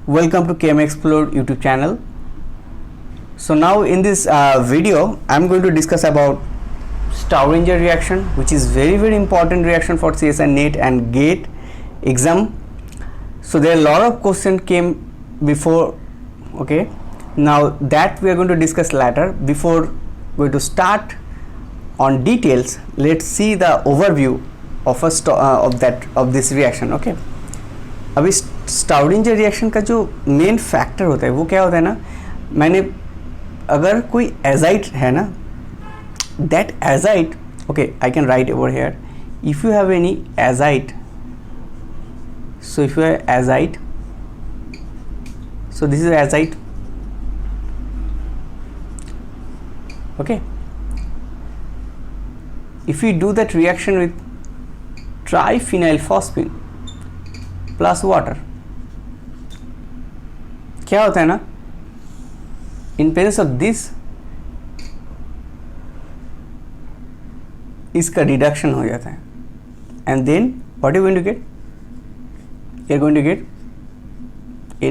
Welcome to KM Explore YouTube channel. So now in this video I'm going to discuss about Staudinger reaction, which is very important reaction for CSI NET and GATE exam. So there are a lot of questions came before. Okay, now that we are going to discuss later. Before going to start on details, let's see the overview of this reaction. Okay, अभी स्टाउडिंजर reaction का जो main factor होता है वो क्या होता है ना, मैंने अगर कोई एजाइट है ना, that azide, okay I can write over here, if you have any azide, so if you have azide, so this is azide. Okay, if we do that reaction with triphenylphosphine plus water, क्या होता है ना, in presence of this इसका reduction हो जाता है, and then what are you going to get? You are going to get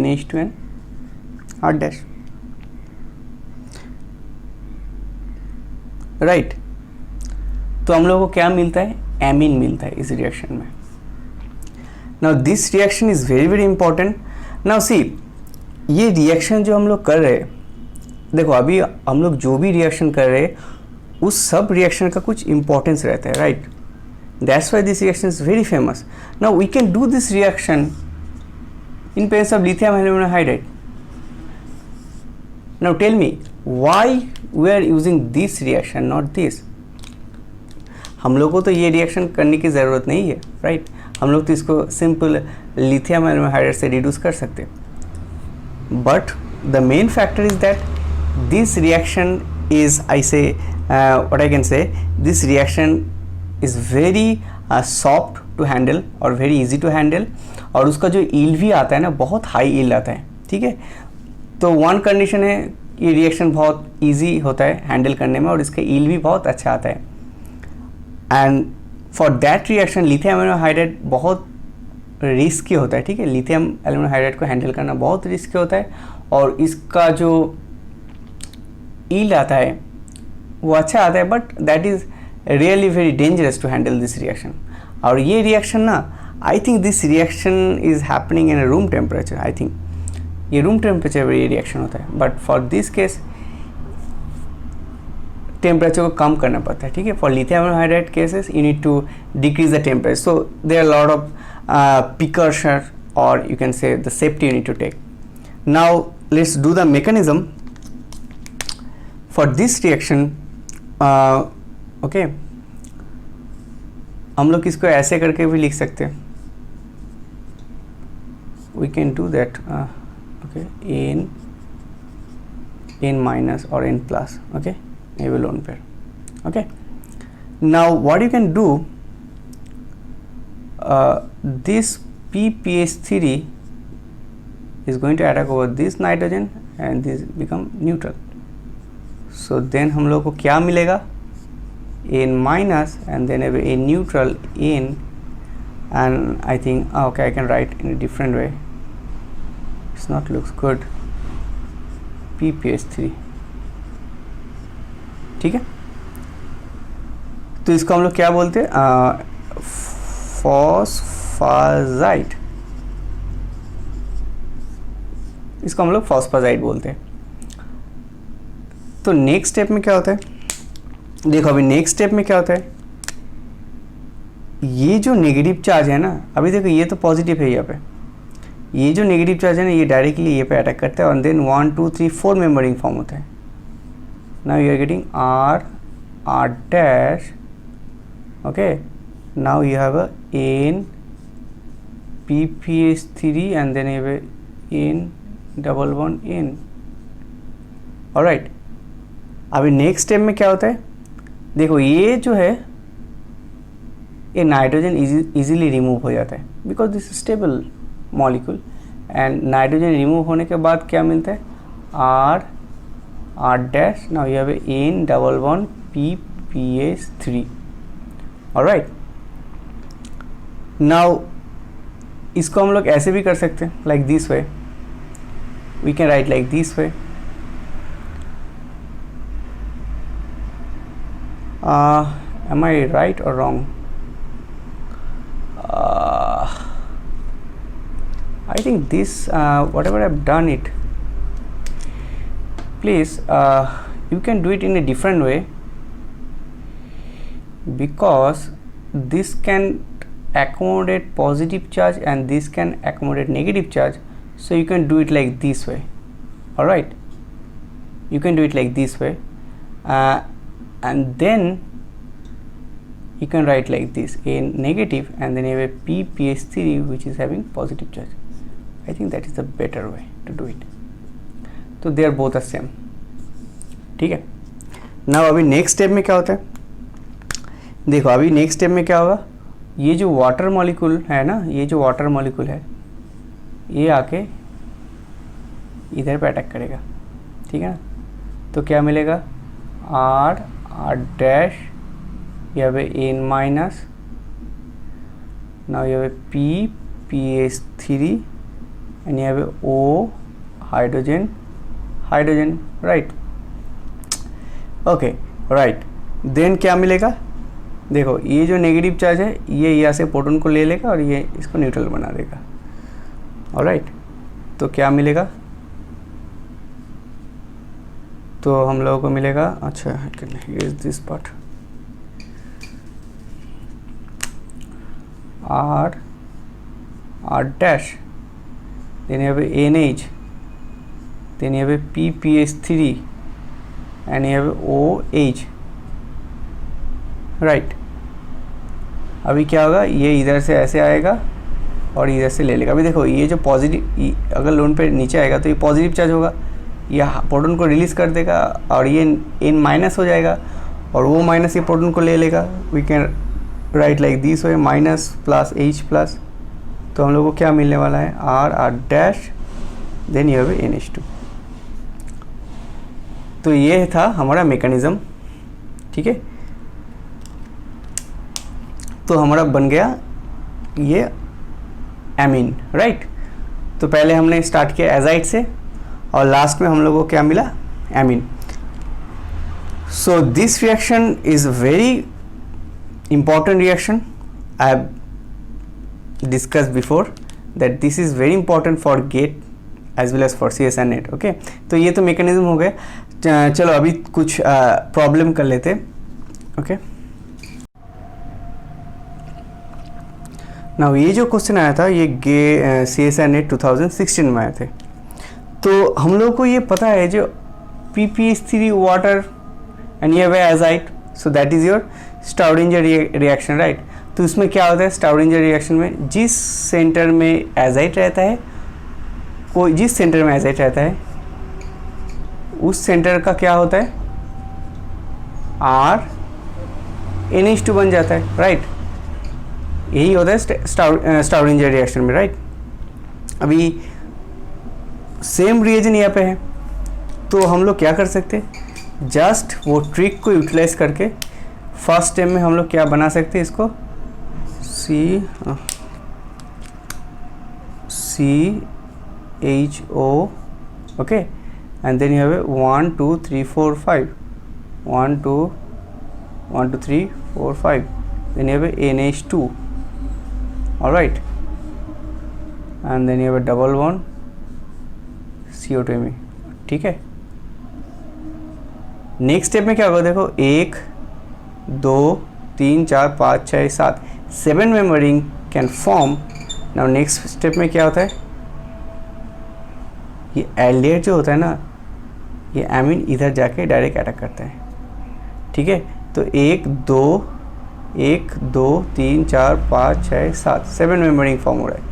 NH2n R dash, right. तो हम लोगों को क्या मिलता है? एमीन मिलता है इस रिएक्शन में. Now this reaction is very important. Now see, ये रिएक्शन जो हम लोग कर रहे हैं, देखो अभी हम लोग जो भी रिएक्शन कर रहे हैं उस सब रिएक्शन का कुछ इंपॉर्टेंस रहता है, right. That's why this reaction is very famous. Now we can do this reaction in presence of lithium aluminum hydride. Now tell me why we are using this reaction, not this. हम लोग को तो ये reaction करने की ज़रूरत नहीं है, राइट. हम लोग तो इसको सिंपल लिथियम एल्यूमिनियम हाइड्राइड से रिड्यूस कर सकते हैं. But the main factor is that this reaction is, I say what I can say, this reaction is very soft to handle और वेरी इजी टू हैंडल, और उसका जो yield भी आता है ना, बहुत हाई ईल्ड आता है. ठीक है, तो वन कंडीशन है, ये रिएक्शन बहुत इजी होता है हैंडल करने में और इसका ईल्ड भी बहुत अच्छा आता है. And for that reaction lithium aluminium hydride बहुत रिस्की होता है. ठीक है, लिथियम एल्यूमिनियम हाइड्राइड को हैंडल करना बहुत रिस्की होता है और इसका जो ईल्ड आता है वो अच्छा आता है, but that is really very dangerous to handle this reaction. और ये रिएक्शन ना, I think this reaction is happening in a room temperature. I think ये room temperature पर ये reaction होता है, but for this case temperature को कम करना पड़ता है. ठीक है, for lithium hydride cases you need to decrease the temperature. So there are a lot of precautions, or you can say the safety you need to take. Now let's do the mechanism for this reaction. Okay, हम लोग इसको ऐसे करके भी लिख सकते हैं. We can do that. Okay, n minus or n plus. Okay, maybe lone pair. Okay, now what you can do, this PPH3 is going to attack over this nitrogen and this become neutral. So then हम लोग को क्या मिलेगा? n minus and then a neutral n, and I think okay, I can write in a different way. It's not looks good. PPH3. ठीक है, तो इसको हम लोग क्या बोलते हैं? फॉस्फाजाइड. इसको हम लोग फॉस्फाजाइड बोलते हैं. तो नेक्स्ट स्टेप में क्या होता है? देखो अभी नेक्स्ट स्टेप में क्या होता है, ये जो नेगेटिव चार्ज है ना, अभी देखो ये तो पॉजिटिव है यहाँ पे, ये जो नेगेटिव चार्ज है ना ये डायरेक्टली ये पे अटैक करता है और देन 1 2 3 4 मेंबरिंग फॉर्म होता है. Now you are getting R dash. Okay, now you have a N PPH3 and then you have N double bond N. Alright, अभी नेक्स्ट स्टेप में क्या होता है? देखो ये जो है ये नाइट्रोजन इजीली रिमूव हो जाता है because this stable molecule, and nitrogen remove होने के बाद क्या मिलता है? R dash. Now you have N double bond PPH3. Alright, now इसको हम लोग ऐसे भी कर सकते हैं, like this way. we can write like this way. Am I right or wrong? I think this whatever I've done it, please you can do it in a different way, because this can accommodate positive charge and this can accommodate negative charge, so you can do it like this way. All right, you can do it like this way, and then you can write like this, a negative, and then you have a PPH3 which is having positive charge. I think that is the better way to do it. तो they are both the same. ठीक है. Now अभी next step में क्या होता है, देखो अभी नेक्स्ट स्टेप में क्या होगा, ये जो वाटर मॉलिक्यूल है ना, ये जो वाटर मॉलिक्यूल है ये आके इधर पे अटैक करेगा, ठीक है ना. तो क्या मिलेगा, R dash, you have a N minus, now you have a PPH3 and you have a O hydrogen, right. Okay right. Then क्या मिलेगा, देखो ये जो नेगेटिव चार्ज है ये यहाँ से प्रोटॉन को ले लेगा और ये इसको न्यूट्रल बना देगा. ऑलराइट, तो क्या मिलेगा, तो हम लोगों को मिलेगा, अच्छा here is this part, R dash, then you have a NH, then you have a PPH3 and you have a OH, right. अभी क्या होगा, ये इधर से ऐसे आएगा और इधर से ले लेगा. अभी देखो ये जो पॉजिटिव, अगर लोन पे नीचे आएगा तो ये पॉजिटिव चार्ज होगा, ये प्रोटॉन को रिलीज़ कर देगा और ये N माइनस हो जाएगा और वो माइनस ये प्रोटॉन को ले लेगा. We can write like this way, minus plus H plus. तो हम लोग को क्या मिलने वाला है, R dash, then you have NH2. तो ये था हमारा मैकेनिज्म, ठीक है. तो हमारा बन गया ये एमीन, राइट. तो पहले हमने स्टार्ट किया एजाइड से और लास्ट में हम लोगों को क्या मिला, amine. So this reaction is very important reaction. I have discussed before that this is very important for gate as well as for CS and net. okay, तो ये तो मैकेनिज्म हो गया. चलो अभी कुछ प्रॉब्लम कर लेते. ओके, नाउ ये जो क्वेश्चन आया था ये CS and net 2016 में आए थे. तो हम लोग को ये पता है जो PPH3 वाटर एंड ये azide, so that is your Staudinger reaction, right. तो इसमें क्या होता है, स्टाउडिंजर रिएक्शन में जिस सेंटर में एजाइड रहता है, कोई जिस सेंटर में एजाइड रहता है उस सेंटर का क्या होता है, R NH2 बन जाता है, राइट. यही होता है स्टाउडिंजर रिएक्शन में, राइट. अभी सेम रिएजन यहाँ पे है, तो हम लोग क्या कर सकते हैं, जस्ट वो ट्रिक को यूटिलाइज करके फर्स्ट स्टेप में हम लोग क्या बना सकते हैं, इसको CHO, okay, and then you have 1 2 3 4 5, 1 2 3 4 5, then you have NH2, alright, and then you have double one CO2 में, ठीक है. नेक्स्ट स्टेप में क्या होगा, देखो 1 2 3 4 5 6 7 7 member ring can form. Now next step में क्या होता है, ये एल्डिहाइड जो होता है ना, ये एमीन इधर जाके डायरेक्ट अटैक करता है, ठीक है. तो 1 2 3 4 5 6 7 7 मेंबर रिंग फॉर्म हो रहा है.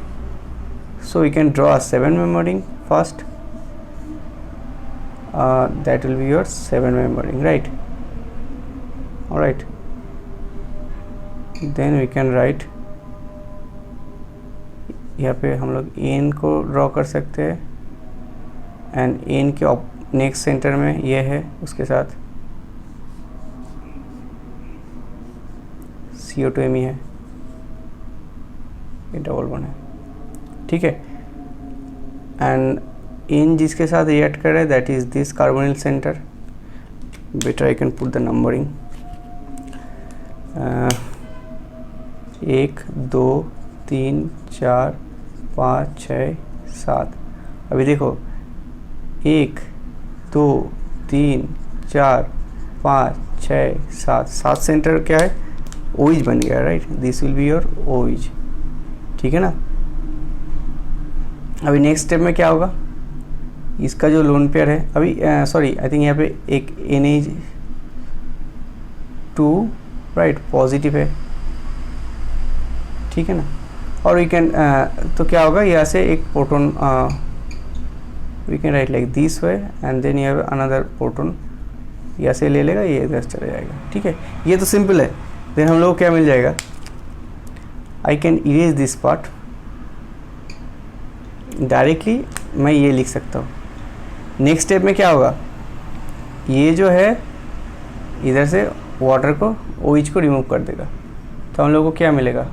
So we can draw 7 member ring first. That will be your 7 member ring, right. all right, then we can write, यहाँ पे हम लोग N को ड्रॉ कर सकते हैं एंड N के नेक्स्ट सेंटर में ये है, उसके साथ CO2Me है, ये डबल वन है, ठीक है. एंड N जिसके साथ रिएक्ट कर रहा है that is this carbonyl centre. Better I can put the numbering. 1 2 3 4 5 6 7. अभी देखो 1 2 3 4 5 6 7. 7 सेंटर क्या है, OH बन गया, right. This will be your OH. ठीक है ना. अभी नेक्स्ट स्टेप में क्या होगा, इसका जो लोन पेयर है अभी सॉरी आई थिंक यहाँ पे एक NH2 राइट पॉजिटिव है. ठीक है ना. और वी कैन तो क्या होगा, यहाँ से एक proton we can write like this way and then you have another proton, यहाँ से ले लेगा, ये इधर चला जाएगा. ठीक है, ये तो सिंपल है. देन हम लोग को क्या मिल जाएगा, I can erase this part directly, मैं ये लिख सकता हूँ. नेक्स्ट स्टेप में क्या होगा, ये जो है इधर से वाटर को OH को रिमूव कर देगा. तो हम लोग को क्या मिलेगा,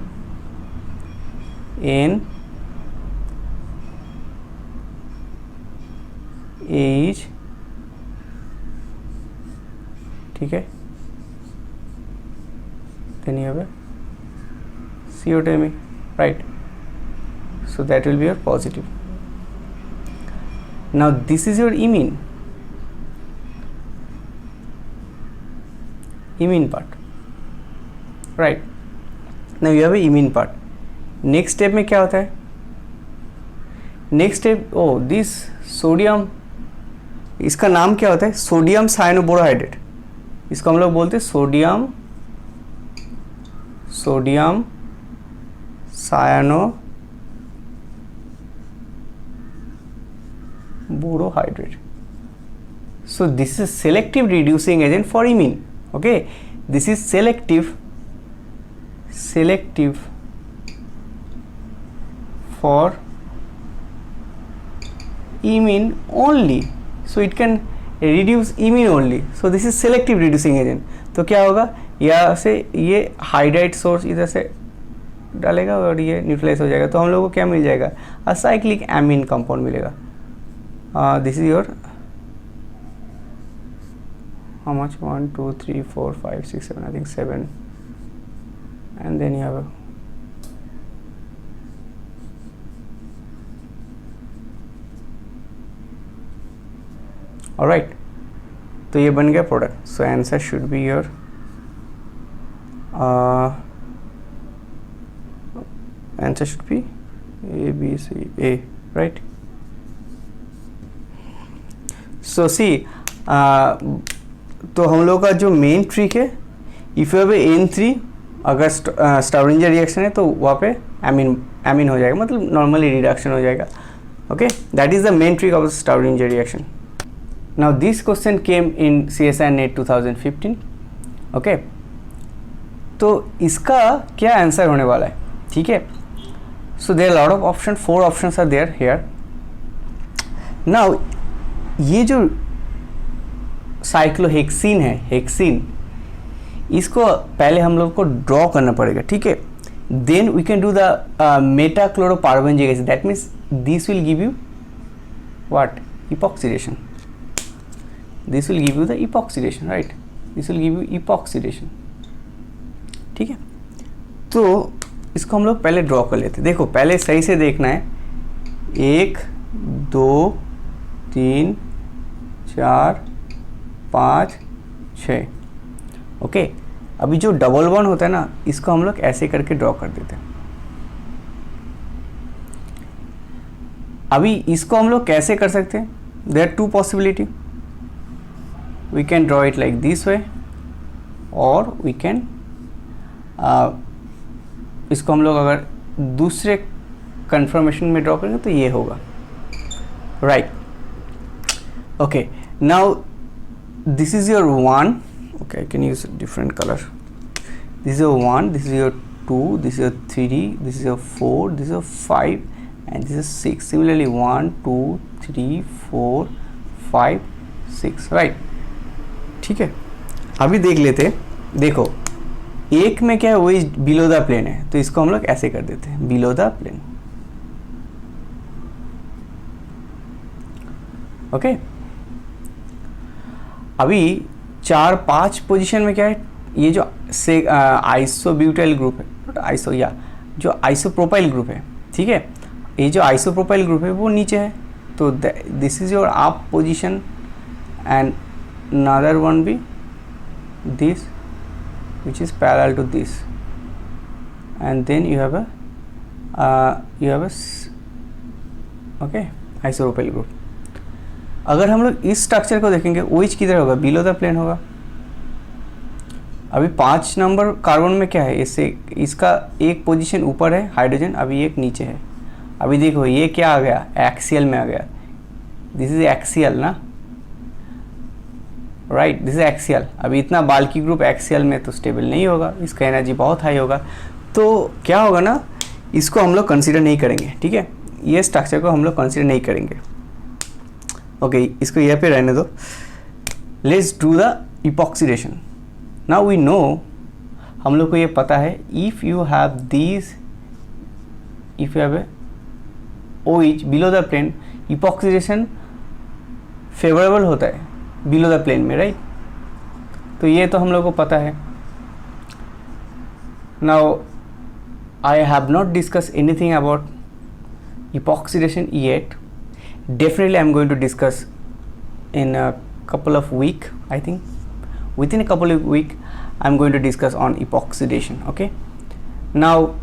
NH. ठीक है, then you have a CO2, right? So that will be your positive. Now this is your imine part, right? Now you have a imine part. Next step में क्या होता है, next step this सोडियम, इसका नाम क्या होता है, sodium साइनोबोरोहाइड्रेट. इसको हम लोग बोलते हैं sodium साइनोबोरोहाइड्रेट. So this is selective reducing agent for imine. Okay, this is selective for imine only. So it can reduce imine only. So this is selective reducing agent. तो क्या होगा, यहाँ से ये हाइड्राइड सोर्स इधर से डालेगा और ये न्यूट्रलाइज हो जाएगा. तो हम लोग को क्या मिल जाएगा, असाइक्लिक एमीन कंपाउंड मिलेगा. This is your how much, 1 2 3 4 5 6 7, I think 7, and then you have a alright. तो ये बन गया product. So answer should be your answer should be A, right. So see तो हम लोग का जो मेन ट्रिक है, इफ यू हैव N3, अगर स्टाउरिंजर रिएक्शन है तो वहाँ पे एमीन हो जाएगा, मतलब नॉर्मली रिडक्शन हो जाएगा. Okay, that is the main trick of Staudinger reaction. Now this question came in CSIR NET 2015. Okay, तो इसका क्या आंसर होने वाला है. ठीक है, so there lot of option, 4 options are there here. Now ये जो साइक्लोहेक्सिन है, हेक्सिन, इसको पहले हम लोग को ड्रॉ करना पड़ेगा. ठीक है, then we can do the metachloroperbenzoic acid. That means this will give you what, epoxidation. This will give you the epoxidation, right. This will give you epoxidation. ठीक है, तो इसको हम लोग पहले ड्रॉ कर लेते. देखो पहले सही से देखना है, 1 2 3 4 5 6. ओके, अभी जो डबल बॉन्ड होता है ना, इसको हम लोग ऐसे करके ड्रॉ कर देते हैं. अभी इसको हम लोग कैसे कर सकते हैं, there are 2 possibility. We can draw it like this way, और वी कैन इसको हम लोग अगर दूसरे कन्फर्मेशन में ड्रॉ करेंगे तो ये होगा, right. Okay, now this is your 1. Okay, I can use a different color. This is your 1, this is your 2, this is your 3, this is your 4, this is your 5, and this is 6. Similarly 1 2 3 4 5 6, right. ठीक है, अभी देख लेते हैं. देखो एक में क्या है, वही बिलो द प्लेन है, तो इसको हम लोग ऐसे कर देते हैं, बिलो द प्लेन. ओके। अभी 4-5 पोजीशन में क्या है, ये जो से आइसोब्यूटाइल ग्रुप है, नॉट आइसो, या जो आइसोप्रोपाइल ग्रुप है, ठीक है, ये जो आइसोप्रोपाइल ग्रुप है वो नीचे है, तो this is your up position and another one be this which is parallel to this, and then you have a okay isopropyl group. अगर हम लोग इस स्ट्रक्चर को देखेंगे, OH किधर होगा, बिलो द प्लेन होगा। अभी 5 नंबर कार्बन में क्या है, इससे इसका एक पोजीशन ऊपर है हाइड्रोजन, अभी एक नीचे है। अभी देखो ये क्या आ गया, एक्सियल में आ गया, दिस इज एक्सियल ना, राइट, दिस इज एक्सियल। अभी इतना बाल्की ग्रुप एक्सियल में तो स्टेबल नहीं होगा, इसका एनर्जी बहुत हाई होगा, तो क्या होगा ना, इसको हम लोग कंसीडर नहीं करेंगे, ठीक है, ये स्ट्रक्चर को हम लोग कंसीडर नहीं करेंगे। ओके, इसको यहाँ पे रहने दो। Let's do the epoxidation. Now we know, हम लोग को ये पता है, if you have these, if you have a OH below the plane, epoxidation favourable होता है बिलो द प्लेन में, राइट। तो ये तो हम लोग को पता है। Now I have not discuss anything about epoxidation yet. Definitely I'm going to discuss in a couple of week. I think within a couple of week I'm going to discuss on epoxidation. Okay, now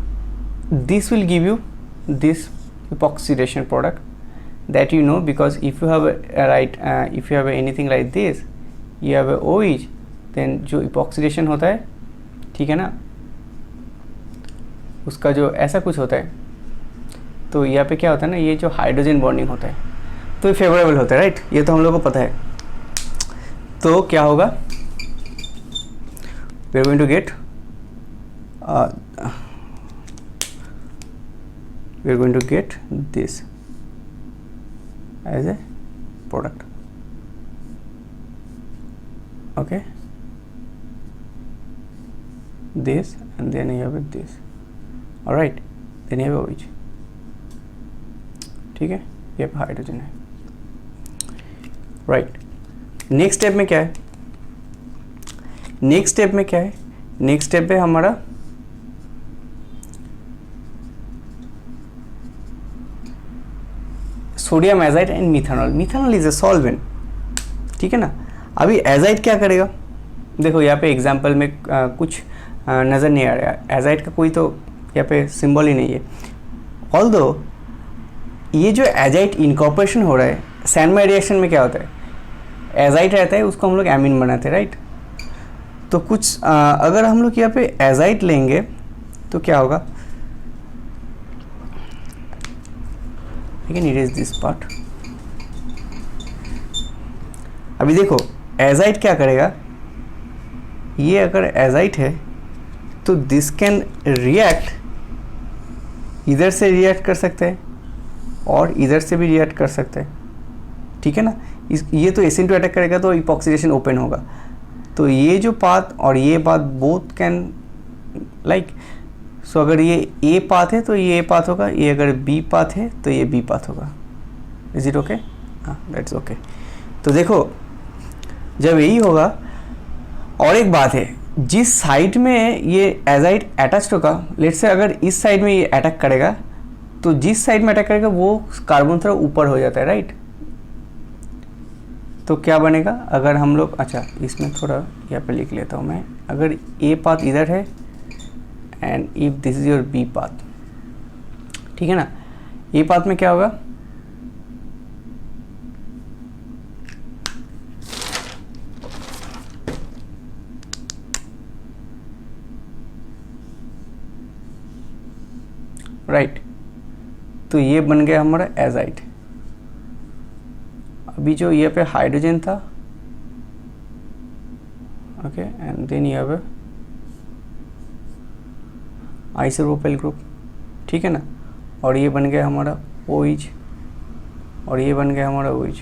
this will give you this epoxidation product that you know, because if you have if you have anything like this, you have a OH, then जो epoxidation होता है, ठीक है ना, उसका जो ऐसा कुछ होता है, तो यहाँ पे क्या होता है ना, ये जो हाइड्रोजन बॉन्डिंग होता है तो ये फेवरेबल होता है, राइट, ये तो हम लोग को पता है। तो क्या होगा, we are going to get this as a product. Okay, this and then you have this, alright, then you have OH, ठीक है, ये हाइड्रोजन है, राइट। नेक्स्ट स्टेप में क्या है, नेक्स्ट स्टेप में क्या है, नेक्स्ट स्टेप पे हमारा sodium azide and methanol. Methanol is a solvent, ठीक है ना। अभी एजाइड क्या करेगा, देखो यहाँ पे एग्जाम्पल में कुछ नज़र नहीं आ रहा है, एजाइड का कोई तो यहाँ पे सिंबल ही नहीं है। ऑल्दो ये जो एजाइड इनकॉर्पोरेशन हो रहा है, सैनमाइड रिएक्शन में क्या होता है, एजाइड रहता है, उसको हम लोग एमीन बनाते हैं, राइट। तो कुछ अगर हम लोग यहाँ पे एजाइड लेंगे तो क्या होगा, लेकिन इरेज दिस पार्ट। अभी देखो एजाइड क्या करेगा, ये अगर एजाइड है तो दिस कैन रिएक्ट, इधर से रिएक्ट कर सकते हैं और इधर से भी रिएक्ट कर सकते हैं, ठीक है ना। ये तो SN2 अटैक करेगा तो इपॉक्सीडेशन ओपन होगा, तो ये जो पाथ और ये पाथ बोथ कैन लाइक, सो अगर ये A पाथ है तो ये A पाथ होगा, ये अगर B पाथ है तो ये B पाथ होगा। इज इट ओके, हाँ दैट्स ओके। तो देखो जब यही होगा, और एक बात है, जिस साइड में ये एजाइड अटैच्ड होगा, लेट्स से अगर इस साइड में ये अटैक करेगा, तो जिस साइड में अटैक करेगा वो कार्बन थोड़ा ऊपर हो जाता है, राइट। तो क्या बनेगा, अगर हम लोग, अच्छा इसमें थोड़ा यहाँ पे लिख लेता हूँ मैं, अगर A पाथ इधर है and if this is your B path, ठीक है ना, A पाथ में क्या होगा, राइट, तो ये बन गया हमारा एजाइड। अभी जो ये पे हाइड्रोजन था, ओके, एंड देन ये पे आइसोप्रोपाइल ग्रुप, ठीक है ना, और ये बन गया हमारा OH और ये बन गया हमारा OH।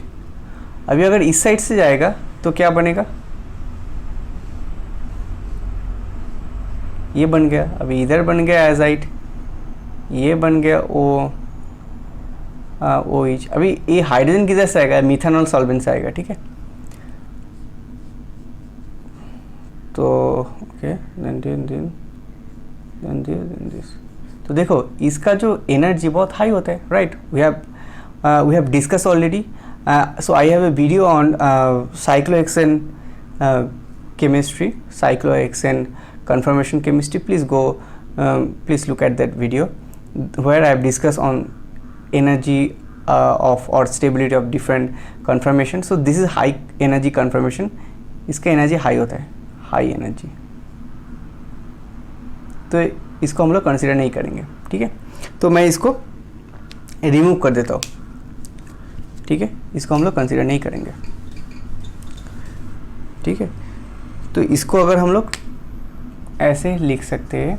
अभी अगर इस साइड से जाएगा तो क्या बनेगा, ये बन गया, अभी इधर बन गया एजाइड, ये बन गया O, OH। अभी ये हाइड्रोजन किधर से आएगा, मिथेनॉल सॉल्वेंट से आएगा, ठीक है। तो ओके देन दिस। तो देखो इसका जो एनर्जी बहुत हाई होता है, right. We have discuss already. So I have a video on cyclohexane chemistry, cyclohexane conformation chemistry. Please look at that video where I have discussed on energy of or stability of different conformation. So this is high energy conformation, इसका energy high होता है, high energy, तो इसको हम लोग consider नहीं करेंगे, ठीक है। तो मैं इसको रिमूव कर देता हूँ, ठीक है, इसको हम लोग कंसिडर नहीं करेंगे, ठीक है। तो इसको अगर हम लोग ऐसे लिख सकते हैं,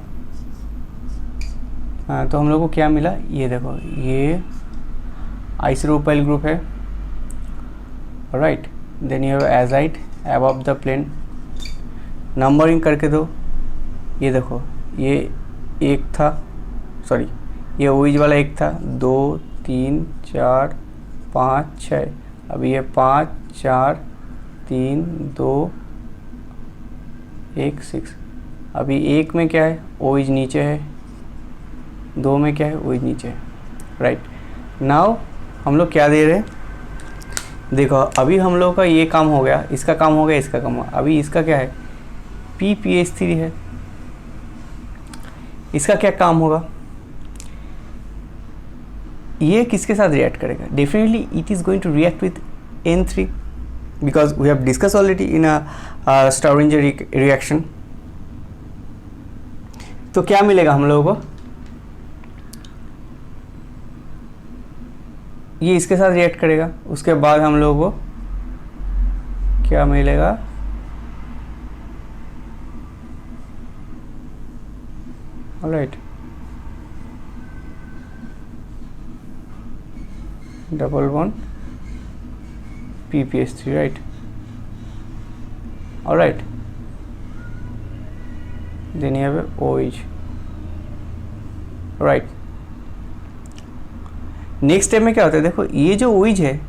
तो हम लोग को क्या मिला, ये देखो, ये आइसोप्रोपाइल ग्रुप है, right. Then you have azide above the plane, numbering करके दो, ये देखो, ये एक था, सॉरी ये OH वाला एक था, 2 3 4 5 6, अभी ये 5 4 3 2 1 6। अभी एक में क्या है, OH नीचे है, 2 में क्या है, OH नीचे है, राइट। नाउ हम लोग क्या दे रहे हैं, देखो अभी हम लोग का ये काम हो गया, इसका काम हो गया, इसका काम हो गया। अभी इसका क्या है, PPH3 है, इसका क्या काम होगा, ये किसके साथ रिएक्ट करेगा, definitely it is going to react with N3 because we have discussed already in a Staudinger reaction। तो क्या मिलेगा हम लोगों को, ये इसके साथ रिएक्ट करेगा, उसके बाद हम लोगों को क्या मिलेगा, alright, double bond PPH3, right, all right, then you have a OH, right। Next step में क्या होता है, देखो ये जो OH है,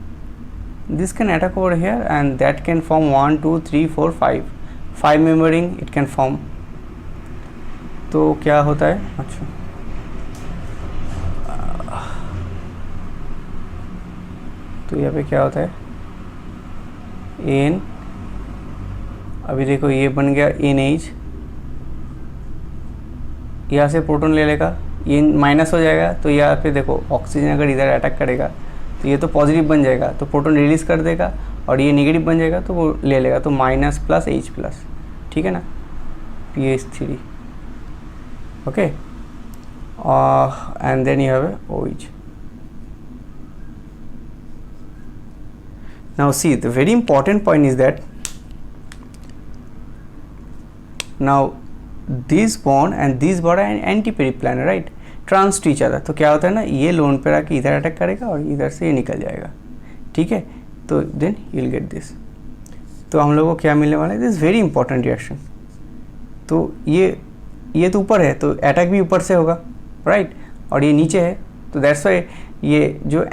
this can attack over here and that can form 1 2 3 4 5 membered it can form. तो क्या होता है, अच्छा तो यहाँ पे क्या होता है, N, अभी देखो ये बन गया NH, यहाँ से प्रोटॉन ले लेगा, ये माइनस हो जाएगा, तो यहाँ पे देखो ऑक्सीजन अगर इधर अटैक करेगा तो ये तो पॉजिटिव बन जाएगा, तो प्रोटॉन रिलीज कर देगा, और ये नेगेटिव बन जाएगा तो वो ले लेगा, तो माइनस प्लस H प्लस, ठीक है ना, PH3, okay. And then you have OH। Now see, the very important point is that now this bond and this bond are anti-periplanar, right, trans to each other। तो क्या होता है ना, ये loan पर आके इधर अटैक करेगा और इधर से ये निकल जाएगा, ठीक है। तो then you will get this. तो हम लोग को क्या मिलने वाला है, दिस वेरी इंपॉर्टेंट रिएक्शन। तो ये तो ऊपर है, तो अटैक भी ऊपर से होगा, राइट, और ये नीचे है, तो दैट्स वाई ये जो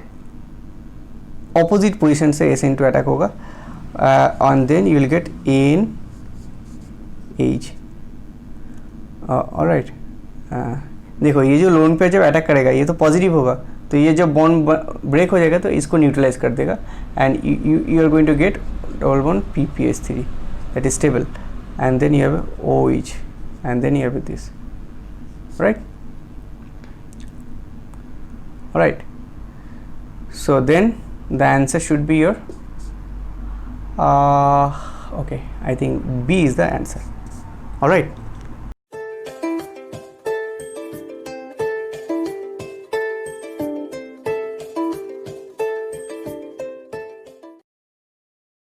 ऑपोजिट पोजीशन से SN2 अटैक होगा, and then you will get NH, alright. देखो ये जो लोन पे जब अटैक करेगा ये तो पॉजिटिव होगा, तो ये जब बॉन्ड ब्रेक हो जाएगा तो इसको न्यूट्रलाइज कर देगा, and you are going to get double bond PPH3 that is stable, and then you have OH, and then you have this, right, alright. So then the answer should be your okay, I think B is the answer, all right।